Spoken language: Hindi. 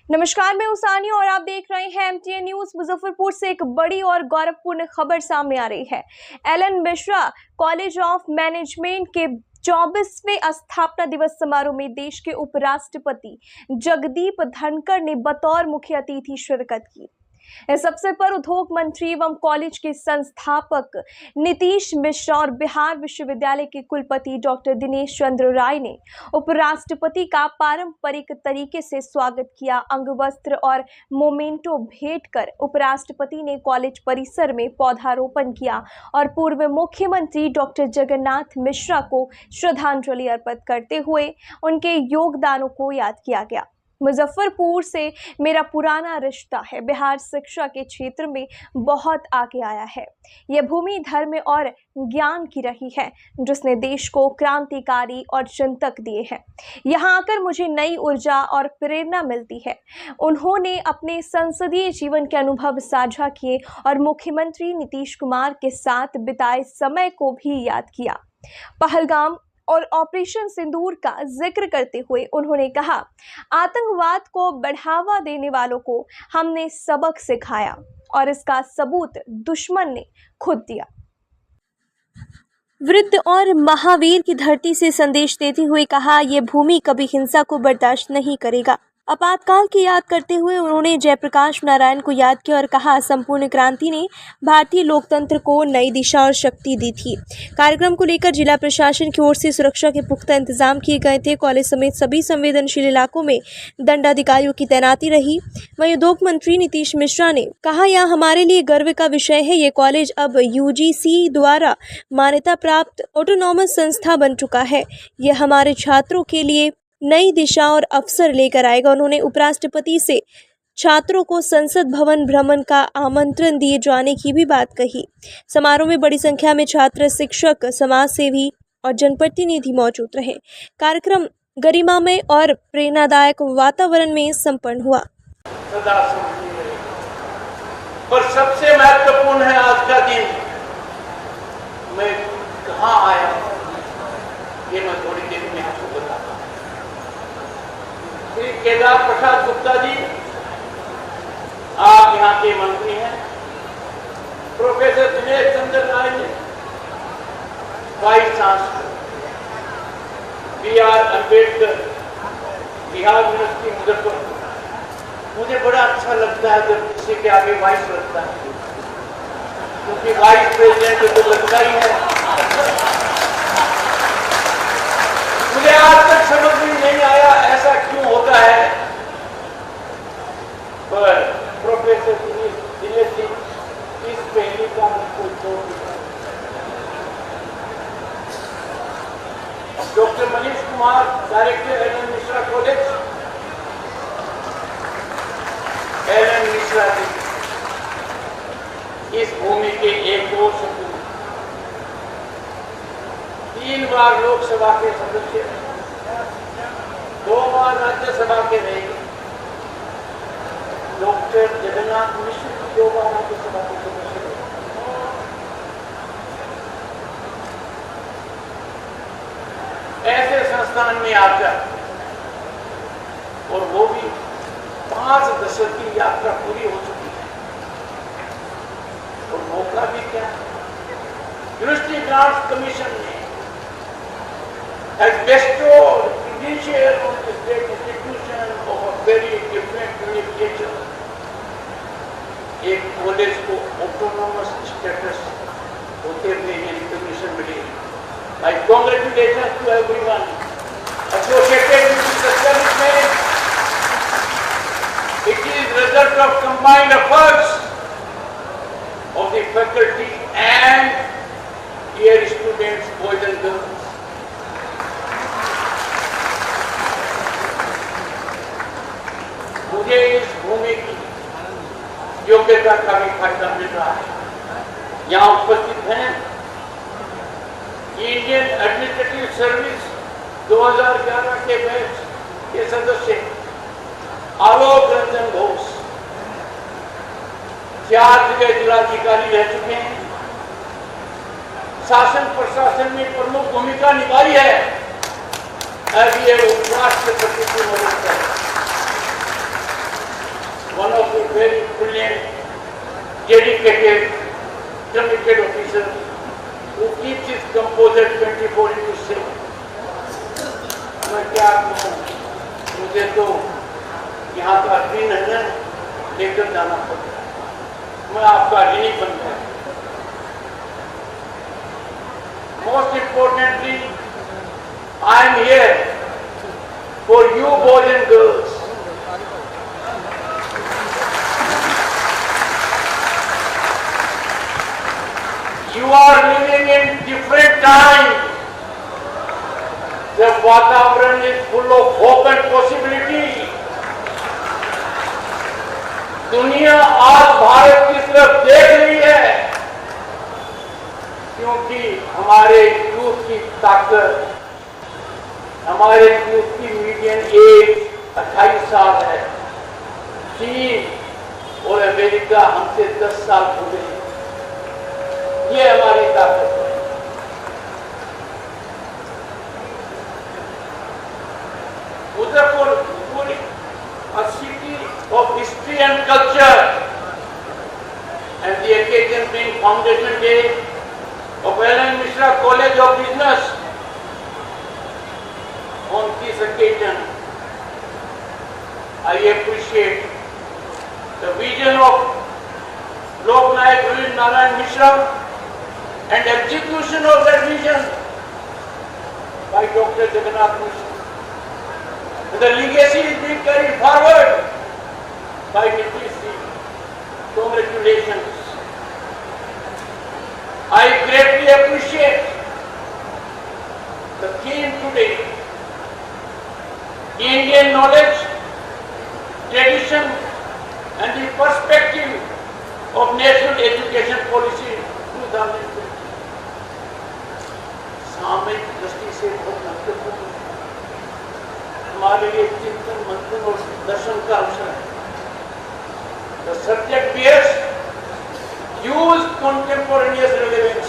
नमस्कार, मैं उसानी और आप देख रहे हैं एमटीएन न्यूज। मुजफ्फरपुर से एक बड़ी और गौरवपूर्ण खबर सामने आ रही है। Alan Mishra college of management के 24वें स्थापना दिवस समारोह में देश के उपराष्ट्रपति जगदीप धनखड़ ने बतौर मुख्य अतिथि शिरकत की। इस अवसर पर उद्योग मंत्री एवं कॉलेज के संस्थापक नीतीश मिश्रा और बिहार विश्वविद्यालय के कुलपति डॉक्टर दिनेश चंद्र राय ने उपराष्ट्रपति का पारंपरिक तरीके से स्वागत किया। अंगवस्त्र और मोमेंटो भेंट कर उपराष्ट्रपति ने कॉलेज परिसर में पौधारोपण किया और पूर्व मुख्यमंत्री डॉक्टर जगन्नाथ मिश्रा को श्रद्धांजलि अर्पित करते हुए उनके योगदानों को याद किया गया। मुजफ्फरपुर से मेरा पुराना रिश्ता है। बिहार शिक्षा के क्षेत्र में बहुत आगे आया है। यह भूमि धर्म और ज्ञान की रही है जिसने देश को क्रांतिकारी और चिंतक दिए हैं। यहाँ आकर मुझे नई ऊर्जा और प्रेरणा मिलती है। उन्होंने अपने संसदीय जीवन के अनुभव साझा किए और मुख्यमंत्री नीतीश कुमार के साथ बिताए समय को भी याद किया। पहलगाम और ऑपरेशन सिंदूर का जिक्र करते हुए उन्होंने कहा, आतंकवाद को बढ़ावा देने वालों को हमने सबक सिखाया और इसका सबूत दुश्मन ने खुद दिया। वृद्ध और महावीर की धरती से संदेश देते हुए कहा, ये भूमि कभी हिंसा को बर्दाश्त नहीं करेगा। आपातकाल की याद करते हुए उन्होंने जयप्रकाश नारायण को याद किया और कहा, संपूर्ण क्रांति ने भारतीय लोकतंत्र को नई दिशा और शक्ति दी थी। कार्यक्रम को लेकर जिला प्रशासन की ओर से सुरक्षा के पुख्ता इंतजाम किए गए थे। कॉलेज समेत सभी संवेदनशील इलाकों में दंडाधिकारियों की तैनाती रही। वहीं उद्योग मंत्री नीतीश मिश्रा ने कहा, यह हमारे लिए गर्व का विषय है। ये कॉलेज अब यूजीसी द्वारा मान्यता प्राप्त ऑटोनॉमस संस्था बन चुका है। यह हमारे छात्रों के लिए नई दिशा और अवसर लेकर आएगा। उन्होंने उपराष्ट्रपति से छात्रों को संसद भवन भ्रमण का आमंत्रण दिए जाने की भी बात कही। समारोह में बड़ी संख्या में छात्र, शिक्षक, समाजसेवी और जनप्रतिनिधि मौजूद रहे। कार्यक्रम गरिमामय और प्रेरणादायक वातावरण में संपन्न हुआ। पर सबसे महत्वपूर्ण है आज का दिन। मैं कहाँ आया ये मैं थोड़ी देर में आपको बताता हूँ। श्री केदार प्रसाद गुप्ता जी, आप यहाँ के मंत्री हैं। Professor Dinesh Chandra Rai ji, vice chancellor. B.R. Ambedkar, Bihar university Muzaffarpur. मुझे बड़ा अच्छा लगता है जब किसी के आगे वाइस लगता है, क्योंकि वाइस प्रेसिडेंट तो लगता ही है। मुझे आज तक समझ में नहीं आया ऐसा क्यों होता है, पर प्रोफेसर दिनेश जी इस पहली का मुझको छोड़ दिया। Doctor Manish Kumar, director LN Mishra college. LN Mishra ji इस भूमि के एक और सपूत, 3 बार लोकसभा के सदस्य, 2 बार राज्यसभा के रहे। डॉक्टर जगन्नाथ मिश्र 2 बार राज्यसभा के सदस्य रहे। ऐसे संस्थान में आकर, और वो भी 5 दशक की यात्रा पूरी हो चुकी है, और मौका भी क्या, यूनिवर्सिटी ग्रांट्स कमीशन ने has bestowed credential on the state institution of a very different nature. एक कॉलेज को ऑटोनॉमस स्टेटस होते हुए ये रिकॉग्निशन मिली। My congratulations to everyone associated with this establishment. It is result of combined efforts of the faculty and dear students, boys and girls. मुझे इस भूमि की योग्यता का भी फायदा मिल रहा है। यहाँ उपस्थित हैं इंडियन एडमिनिस्ट्रेटिव सर्विस 2011 के बैच के सदस्य आलोक रंजन घोष, 4 जगह जिलाधिकारी रह चुके हैं। शासन प्रशासन में प्रमुख भूमिका निभाई है। अब ये उपराष्ट्रपति की मदद है। brilliant, dedicated, committed officer who keeps his composure 24/7. मैं क्या कहूँ, मुझे तो यहाँ का ऋण है ना लेकर जाना पड़ता है, मैं आपका ऋणी बन गया। Most importantly, I am here for you boys and girls. You are living in different times. The वातावरण is full of hope and possibility. दुनिया आज भारत की तरफ देख रही है, क्योंकि हमारे यूथ की ताकत, हमारे यूथ की मीडियन एज 28 साल है। चीन और अमेरिका हमसे 10 साल छोटे हैं। ये हमारी ताकत है। Udaipur a city of history and culture, and the occasion being Foundation Day of Ellen Mishra College of Business. On this occasion, I appreciate the vision of Lok Nayak Viren Narayan Mishra and execution of that vision by Dr. Jagannath Mishra. The legacy is being carried forward by Nitish Ji. Congratulations. I greatly appreciate the theme today, Indian knowledge, tradition and the perspective of National Education Policy 2020. सामयिक दृष्टि से बहुत महत्वपूर्ण है, हमारे लिए चिंतन मंथन और दर्शन का अवसर है। The subject bears huge contemporaneous relevance